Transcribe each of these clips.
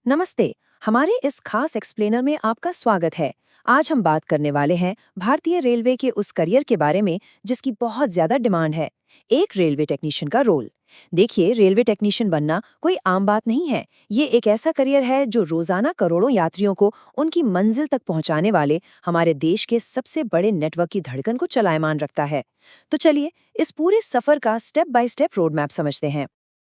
नमस्ते। हमारे इस खास एक्सप्लेनर में आपका स्वागत है। आज हम बात करने वाले हैं भारतीय रेलवे के उस करियर के बारे में जिसकी बहुत ज्यादा डिमांड है, एक रेलवे टेक्नीशियन का रोल। देखिए, रेलवे टेक्नीशियन बनना कोई आम बात नहीं है। ये एक ऐसा करियर है जो रोजाना करोड़ों यात्रियों को उनकी मंजिल तक पहुंचाने वाले हमारे देश के सबसे बड़े नेटवर्क की धड़कन को चलायमान रखता है। तो चलिए, इस पूरे सफर का step by step road map समझते हैं।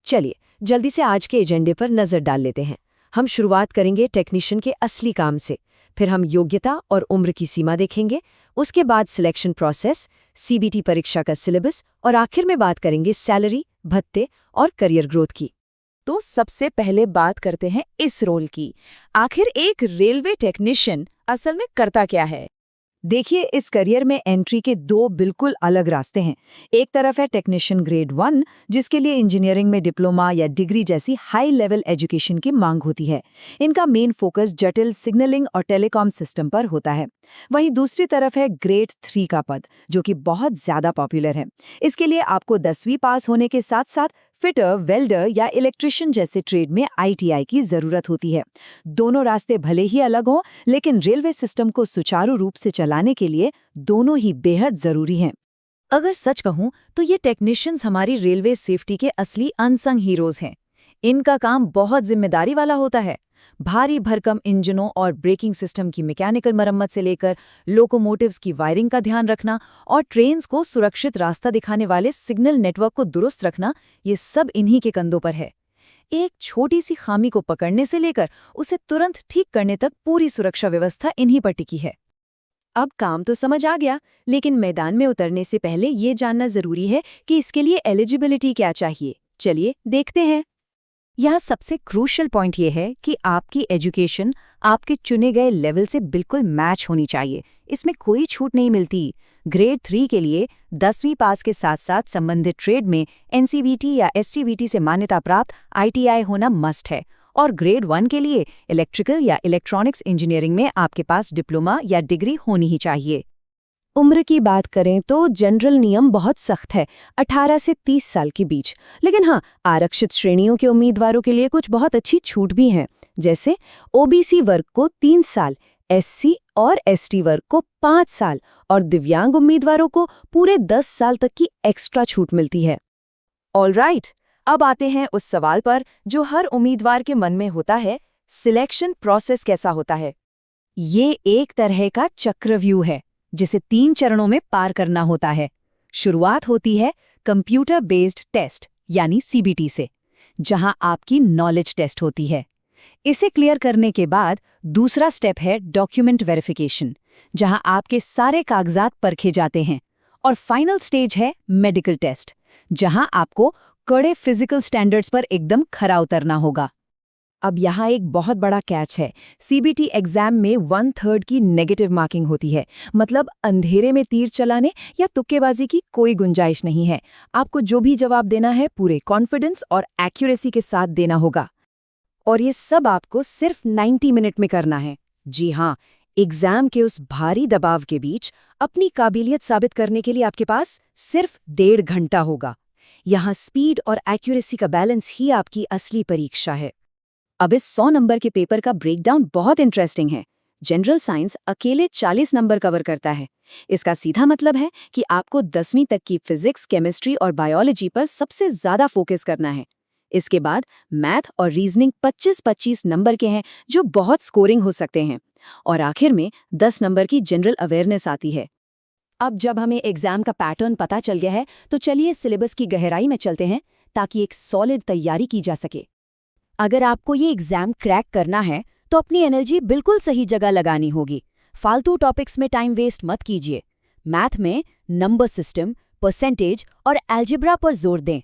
चलिए, जल्दी से आज के एजेंडे पर नजर डाल लेते हैं। हम शुरुआत करेंगे टेक्नीशियन के असली काम से, फिर हम योग्यता और उम्र की सीमा देखेंगे, उसके बाद सिलेक्शन प्रोसेस, सीबीटी परीक्षा का सिलेबस और आखिर में बात करेंगे सैलरी, भत्ते और करियर ग्रोथ की। तो सबसे पहले बात करते हैं इस रोल की। आखिर एक रेलवे टेक्नीशियन असल में करता क्या है? देखिए, इस करियर में एंट्री के दो बिल्कुल अलग रास्ते हैं। एक तरफ है टेक्नीशियन ग्रेड 1, जिसके लिए इंजीनियरिंग में डिप्लोमा या डिग्री जैसी हाई लेवल एजुकेशन की मांग होती है। इनका मेन फोकस जटिल सिग्नलिंग और टेलीकॉम सिस्टम पर होता है। वहीं दूसरी तरफ है ग्रेड 3 का पद, जो कि बहुत ज्यादा पॉपुलर है। इसके लिए आपको 10वीं पास होने के साथ साथ फिटर, वेल्डर या इलेक्ट्रिशियन जैसे ट्रेड में आईटीआई की जरूरत होती है। दोनों रास्ते भले ही अलग हों, लेकिन रेलवे सिस्टम को सुचारू रूप से चलाने के लिए दोनों ही बेहद जरूरी हैं। अगर सच कहूं तो ये टेक्नीशियंस हमारी रेलवे सेफ्टी के असली अनसंग हीरोज हैं। इनका काम बहुत जिम्मेदारी वाला होता है। भारी भरकम इंजनों और ब्रेकिंग सिस्टम की मैकेनिकल मरम्मत से लेकर लोकोमोटिव्स की वायरिंग का ध्यान रखना और ट्रेन्स को सुरक्षित रास्ता दिखाने वाले सिग्नल नेटवर्क को दुरुस्त रखना, ये सब इन्हीं के कंधों पर है। एक छोटी सी खामी को पकड़ने से लेकर उसे तुरंत ठीक करने तक पूरी सुरक्षा व्यवस्था इन्हीं पर टिकी है। अब काम तो समझ आ गया, लेकिन मैदान में उतरने से पहले ये जानना जरूरी है कि इसके लिए एलिजिबिलिटी क्या चाहिए। चलिए देखते हैं। यहाँ सबसे क्रूशियल पॉइंट ये है कि आपकी एजुकेशन आपके चुने गए लेवल से बिल्कुल मैच होनी चाहिए। इसमें कोई छूट नहीं मिलती। ग्रेड 3 के लिए 10वीं पास के साथ साथ संबंधित ट्रेड में एनसीवीटी या एसटीवीटी से मान्यता प्राप्त आईटीआई होना मस्ट है। और ग्रेड 1 के लिए इलेक्ट्रिकल या इलेक्ट्रॉनिक्स इंजीनियरिंग में आपके पास डिप्लोमा या डिग्री होनी ही चाहिए। उम्र की बात करें तो जनरल नियम बहुत सख्त है, 18 से 30 साल के बीच। लेकिन हाँ, आरक्षित श्रेणियों के उम्मीदवारों के लिए कुछ बहुत अच्छी छूट भी हैं। जैसे ओबीसी वर्ग को 3 साल, एससी और एसटी वर्ग को 5 साल और दिव्यांग उम्मीदवारों को पूरे 10 साल तक की एक्स्ट्रा छूट मिलती है। ऑलराइट, अब आते हैं उस सवाल पर जो हर उम्मीदवार के मन में होता है, सिलेक्शन प्रोसेस कैसा होता है? ये एक तरह का चक्रव्यूह है जिसे 3 चरणों में पार करना होता है। शुरुआत होती है कंप्यूटर बेस्ड टेस्ट यानी सीबीटी से, जहां आपकी नॉलेज टेस्ट होती है। इसे क्लियर करने के बाद दूसरा स्टेप है डॉक्यूमेंट वेरिफिकेशन, जहां आपके सारे कागजात परखे जाते हैं। और फाइनल स्टेज है मेडिकल टेस्ट, जहां आपको कड़े फिजिकल स्टैंडर्ड्स पर एकदम खरा उतरना होगा। अब यहाँ एक बहुत बड़ा कैच है। सीबीटी एग्जाम में 1/3 की नेगेटिव मार्किंग होती है। मतलब अंधेरे में तीर चलाने या तुक्केबाजी की कोई गुंजाइश नहीं है। आपको जो भी जवाब देना है पूरे कॉन्फिडेंस और एक्यूरेसी के साथ देना होगा। और ये सब आपको सिर्फ 90 मिनट में करना है। जी हाँ, एग्जाम के उस भारी दबाव के बीच अपनी काबिलियत साबित करने के लिए आपके पास सिर्फ 1.5 घंटा होगा। यहाँ स्पीड और एक्यूरेसी का बैलेंस ही आपकी असली परीक्षा है। अब इस 100 नंबर के पेपर का ब्रेकडाउन बहुत इंटरेस्टिंग है। जनरल साइंस अकेले 40 नंबर कवर करता है। इसका सीधा मतलब है कि आपको 10वीं तक की फिजिक्स, केमिस्ट्री और बायोलॉजी पर सबसे ज्यादा फोकस करना है। इसके बाद मैथ और रीजनिंग 25-25 नंबर के हैं, जो बहुत स्कोरिंग हो सकते हैं। और आखिर में 10 नंबर की जनरल अवेयरनेस आती है। अब जब हमें एग्जाम का पैटर्न पता चल गया है, तो चलिए सिलेबस की गहराई में चलते हैं ताकि एक सॉलिड तैयारी की जा सके। अगर आपको ये एग्जाम क्रैक करना है तो अपनी एनर्जी बिल्कुल सही जगह लगानी होगी। फालतू टॉपिक्स में टाइम वेस्ट मत कीजिए। मैथ में नंबर सिस्टम, परसेंटेज और अलजेब्रा पर जोर दें।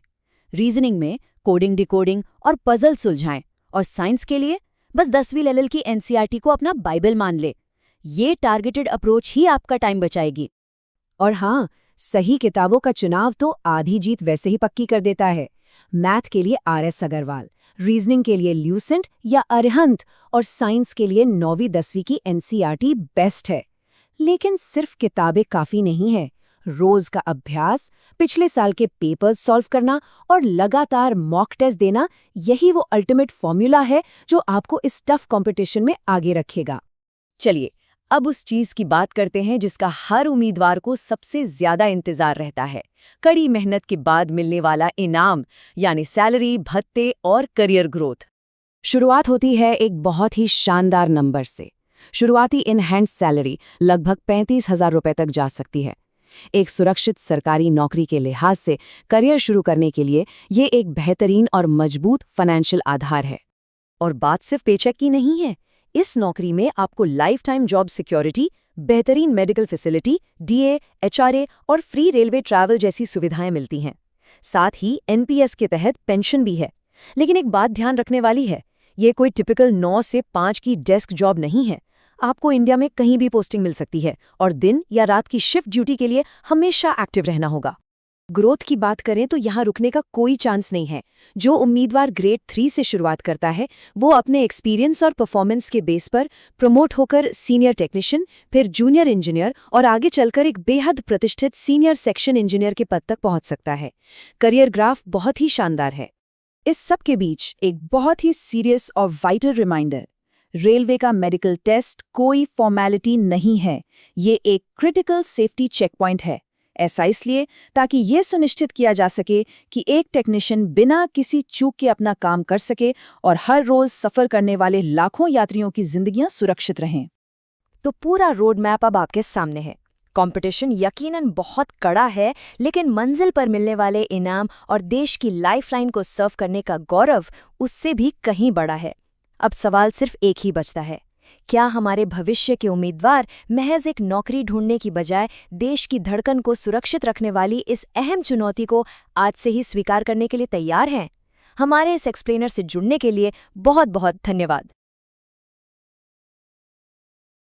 रीजनिंग में कोडिंग, डिकोडिंग और पजल सुलझाएं। और साइंस के लिए बस 10वीं लेवल की एनसीईआरटी को अपना बाइबल मान ले। ये टारगेटेड अप्रोच ही आपका टाइम बचाएगी। और हाँ, सही किताबों का चुनाव तो आधी जीत वैसे ही पक्की कर देता है। मैथ के लिए आरएस अग्रवाल, रीजनिंग के लिए ल्यूसेंट या अरिहंत और साइंस के लिए 9वीं 10वीं की एनसीईआरटी बेस्ट है। लेकिन सिर्फ किताबें काफी नहीं है। रोज का अभ्यास, पिछले साल के पेपर्स सॉल्व करना और लगातार मॉक टेस्ट देना, यही वो अल्टीमेट फॉर्मूला है जो आपको इस टफ कंपटीशन में आगे रखेगा। चलिए, अब उस चीज की बात करते हैं जिसका हर उम्मीदवार को सबसे ज्यादा इंतजार रहता है, कड़ी मेहनत के बाद मिलने वाला इनाम, यानी सैलरी, भत्ते और करियर ग्रोथ। शुरुआत होती है एक बहुत ही शानदार नंबर से। शुरुआती इन हैंड सैलरी लगभग 35,000 रुपए तक जा सकती है। एक सुरक्षित सरकारी नौकरी के लिहाज से करियर शुरू करने के लिए ये एक बेहतरीन और मजबूत फाइनेंशियल आधार है। और बात सिर्फ पेचेक की नहीं है। इस नौकरी में आपको लाइफ टाइम जॉब सिक्योरिटी, बेहतरीन मेडिकल फैसिलिटी, डीए, एचआरए और फ्री रेलवे ट्रैवल जैसी सुविधाएं मिलती हैं। साथ ही एनपीएस के तहत पेंशन भी है। लेकिन एक बात ध्यान रखने वाली है, ये कोई टिपिकल 9 से 5 की डेस्क जॉब नहीं है। आपको इंडिया में कहीं भी पोस्टिंग मिल सकती है और दिन या रात की शिफ्ट ड्यूटी के लिए हमेशा एक्टिव रहना होगा। ग्रोथ की बात करें तो यहाँ रुकने का कोई चांस नहीं है। जो उम्मीदवार ग्रेड 3 से शुरुआत करता है वो अपने एक्सपीरियंस और परफॉर्मेंस के बेस पर प्रमोट होकर सीनियर टेक्नीशियन, फिर जूनियर इंजीनियर और आगे चलकर एक बेहद प्रतिष्ठित सीनियर सेक्शन इंजीनियर के पद तक पहुंच सकता है। करियर ग्राफ बहुत ही शानदार है। इस सब के बीच एक बहुत ही सीरियस और वाइटल रिमाइंडर, रेलवे का मेडिकल टेस्ट कोई फॉर्मेलिटी नहीं है, ये एक क्रिटिकल सेफ्टी चेकपॉइंट है। ऐसा इसलिए ताकि ये सुनिश्चित किया जा सके कि एक टेक्नीशियन बिना किसी चूक के अपना काम कर सके और हर रोज सफर करने वाले लाखों यात्रियों की जिंदगियां सुरक्षित रहें। तो पूरा रोड मैप अब आपके सामने है। कंपटीशन यकीनन बहुत कड़ा है, लेकिन मंजिल पर मिलने वाले इनाम और देश की लाइफलाइन को सर्व करने का गौरव उससे भी कहीं बड़ा है। अब सवाल सिर्फ एक ही बचता है, क्या हमारे भविष्य के उम्मीदवार महज एक नौकरी ढूंढने की बजाय देश की धड़कन को सुरक्षित रखने वाली इस अहम चुनौती को आज से ही स्वीकार करने के लिए तैयार हैं? हमारे इस एक्सप्लेनर से जुड़ने के लिए बहुत बहुत धन्यवाद।